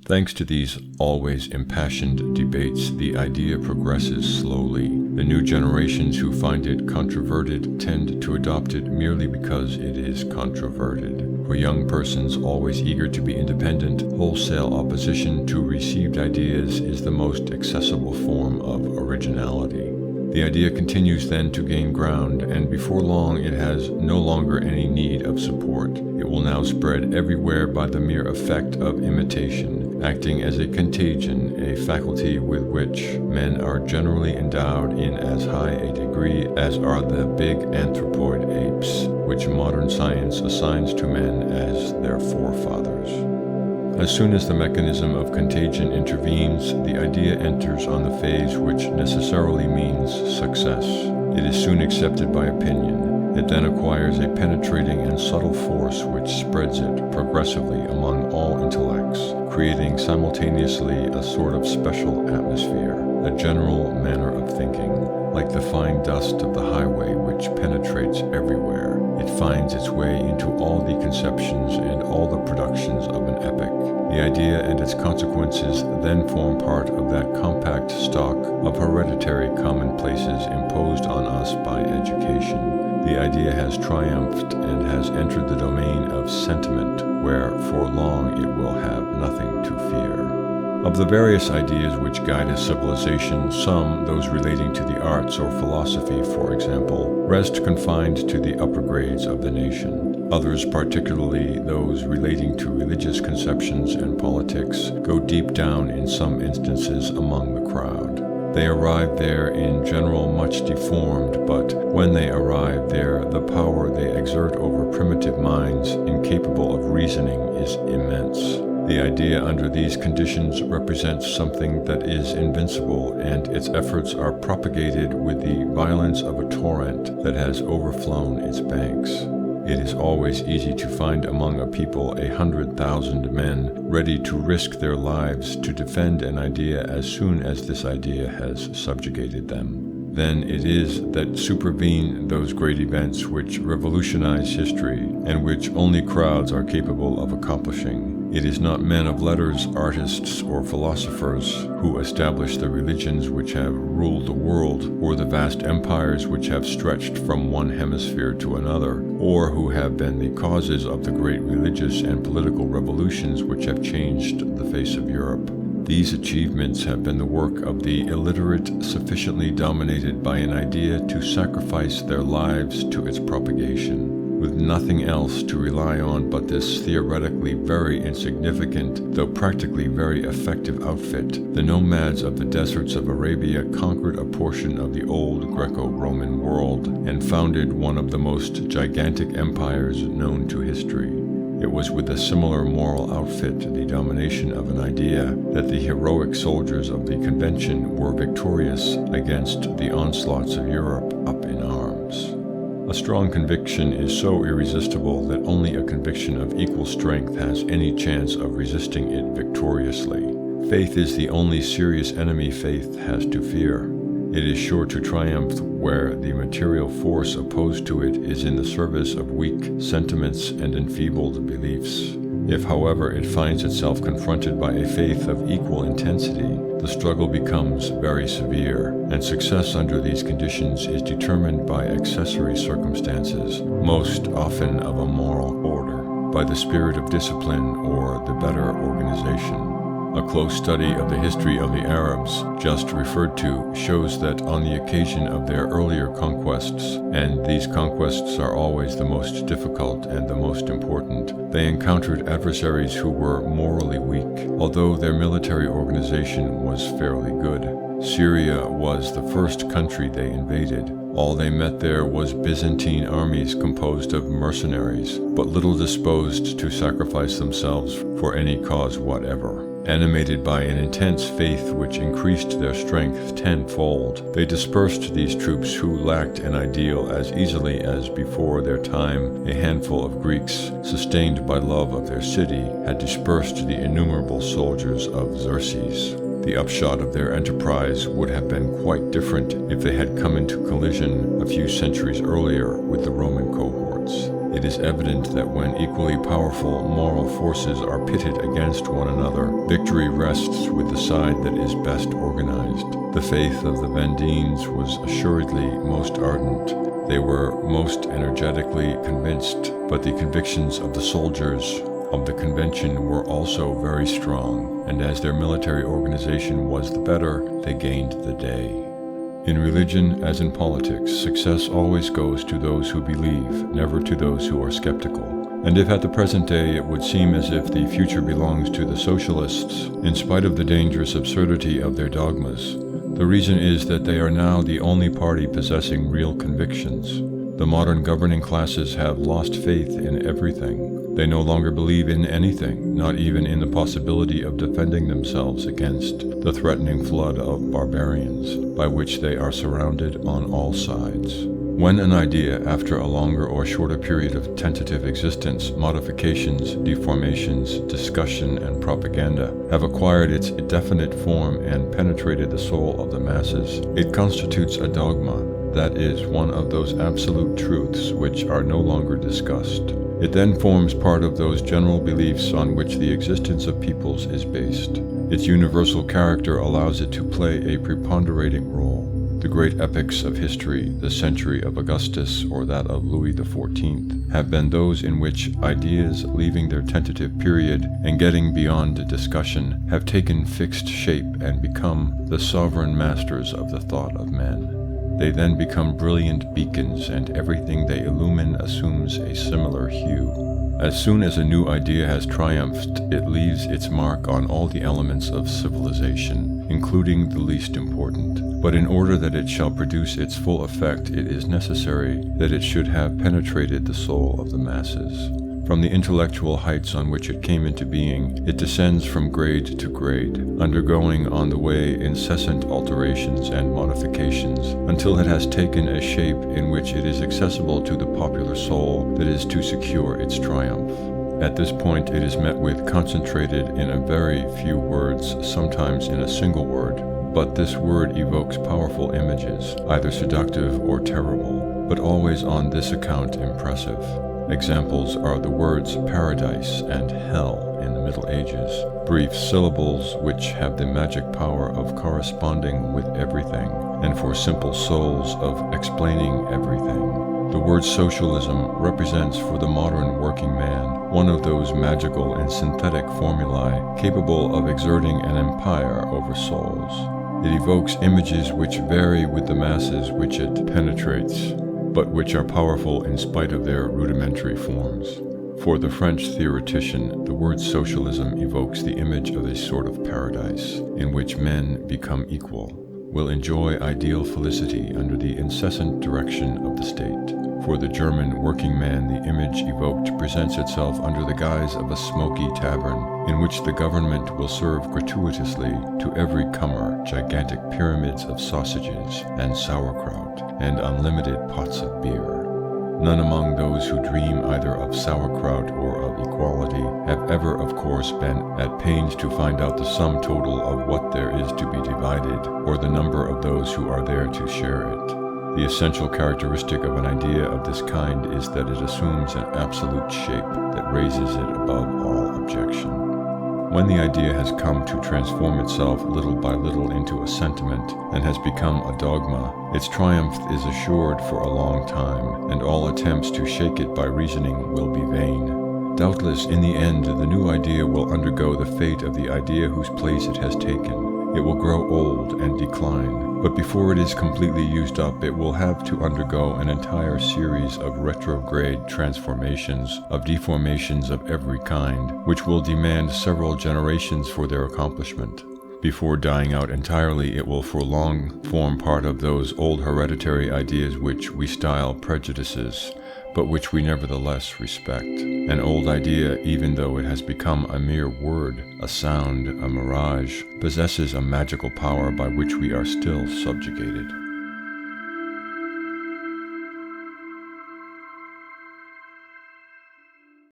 Thanks to these always impassioned debates, the idea progresses slowly. The new generations who find it controverted tend to adopt it merely because it is controverted. For young persons always eager to be independent, wholesale opposition to received ideas is the most accessible form of originality. The idea continues then to gain ground, and before long it has no longer any need of support. It will now spread everywhere by the mere effect of imitation, acting as a contagion, a faculty with which men are generally endowed in as high a degree as are the big anthropoid apes, which modern science assigns to men as their forefathers. As soon as the mechanism of contagion intervenes, the idea enters on the phase which necessarily means success. It is soon accepted by opinion. It then acquires a penetrating and subtle force which spreads it progressively among all intellects, creating simultaneously a sort of special atmosphere, a general manner of thinking, like the fine dust of the highway which penetrates everywhere. It finds its way into all the conceptions and all the productions of an epoch. The idea and its consequences then form part of that compact stock of hereditary commonplaces imposed on us by education. The idea has triumphed and has entered the domain of sentiment, where for long it will have nothing to fear. Of the various ideas which guide a civilization, some, those relating to the arts or philosophy, for example, rest confined to the upper grades of the nation. Others, particularly those relating to religious conceptions and politics, go deep down in some instances among the crowd. They arrive there in general much deformed, but when they arrive there, the power they exert over primitive minds incapable of reasoning is immense. The idea under these conditions represents something that is invincible, and its efforts are propagated with the violence of a torrent that has overflown its banks. It is always easy to find among a people 100,000 men ready to risk their lives to defend an idea as soon as this idea has subjugated them. Then it is that supervene those great events which revolutionize history and which only crowds are capable of accomplishing. It is not men of letters, artists, or philosophers who establish the religions which have ruled the world, or the vast empires which have stretched from one hemisphere to another, or who have been the causes of the great religious and political revolutions which have changed the face of Europe. These achievements have been the work of the illiterate sufficiently dominated by an idea to sacrifice their lives to its propagation. With nothing else to rely on but this theoretically very insignificant, though practically very effective outfit, the nomads of the deserts of Arabia conquered a portion of the old Greco-Roman world and founded one of the most gigantic empires known to history. It was with a similar moral outfit, the domination of an idea, that the heroic soldiers of the Convention were victorious against the onslaughts of Europe up in arms. A strong conviction is so irresistible that only a conviction of equal strength has any chance of resisting it victoriously. Faith is the only serious enemy faith has to fear. It is sure to triumph where the material force opposed to it is in the service of weak sentiments and enfeebled beliefs. If, however, it finds itself confronted by a faith of equal intensity, the struggle becomes very severe, and success under these conditions is determined by accessory circumstances, most often of a moral order, by the spirit of discipline or the better organization. A close study of the history of the Arabs, just referred to, shows that on the occasion of their earlier conquests, and these conquests are always the most difficult and the most important, they encountered adversaries who were morally weak, although their military organization was fairly good. Syria was the first country they invaded. All they met there was Byzantine armies composed of mercenaries, but little disposed to sacrifice themselves for any cause whatever. Animated by an intense faith which increased their strength tenfold, they dispersed these troops who lacked an ideal as easily as before their time a handful of Greeks, sustained by love of their city, had dispersed the innumerable soldiers of Xerxes. The upshot of their enterprise would have been quite different if they had come into collision a few centuries earlier with the Roman cohorts. It is evident that when equally powerful moral forces are pitted against one another, victory rests with the side that is best organized. The faith of the Vendines was assuredly most ardent. They were most energetically convinced, but the convictions of the soldiers of the convention were also very strong, and as their military organization was the better, they gained the day. In religion, as in politics, success always goes to those who believe, never to those who are skeptical. And if at the present day it would seem as if the future belongs to the socialists, in spite of the dangerous absurdity of their dogmas, the reason is that they are now the only party possessing real convictions. The modern governing classes have lost faith in everything. They no longer believe in anything, not even in the possibility of defending themselves against the threatening flood of barbarians by which they are surrounded on all sides. When an idea, after a longer or shorter period of tentative existence, modifications, deformations, discussion, and propaganda, have acquired its definite form and penetrated the soul of the masses, it constitutes a dogma, that is, one of those absolute truths which are no longer discussed. It then forms part of those general beliefs on which the existence of peoples is based. Its universal character allows it to play a preponderating role. The great epics of history, the century of Augustus or that of Louis XIV, have been those in which ideas, leaving their tentative period and getting beyond discussion, have taken fixed shape and become the sovereign masters of the thought of men. They then become brilliant beacons, and everything they illumine assumes a similar hue. As soon as a new idea has triumphed, it leaves its mark on all the elements of civilization, including the least important. But in order that it shall produce its full effect, it is necessary that it should have penetrated the soul of the masses. From the intellectual heights on which it came into being, it descends from grade to grade, undergoing on the way incessant alterations and modifications, until it has taken a shape in which it is accessible to the popular soul that is to secure its triumph. At this point it is met with concentrated in a very few words, sometimes in a single word, but this word evokes powerful images, either seductive or terrible, but always on this account impressive. Examples are the words paradise and hell in the Middle Ages, brief syllables which have the magic power of corresponding with everything, and for simple souls of explaining everything. The word socialism represents for the modern working man one of those magical and synthetic formulae capable of exerting an empire over souls. It evokes images which vary with the masses which it penetrates, but which are powerful in spite of their rudimentary forms. For the French theoretician, the word socialism evokes the image of a sort of paradise, in which men become equal, will enjoy ideal felicity under the incessant direction of the state. For the German working man, the image evoked presents itself under the guise of a smoky tavern, in which the government will serve gratuitously to every comer gigantic pyramids of sausages and sauerkraut, and unlimited pots of beer. None among those who dream either of sauerkraut or of equality have ever, of course, been at pains to find out the sum total of what there is to be divided, or the number of those who are there to share it. The essential characteristic of an idea of this kind is that it assumes an absolute shape that raises it above all objection. When the idea has come to transform itself little by little into a sentiment and has become a dogma, its triumph is assured for a long time, and all attempts to shake it by reasoning will be vain. Doubtless, in the end, the new idea will undergo the fate of the idea whose place it has taken. It will grow old and decline, but before it is completely used up, it will have to undergo an entire series of retrograde transformations, of deformations of every kind, which will demand several generations for their accomplishment. Before dying out entirely, it will for long form part of those old hereditary ideas which we style prejudices, but which we nevertheless respect. An old idea, even though it has become a mere word, a sound, a mirage, possesses a magical power by which we are still subjugated.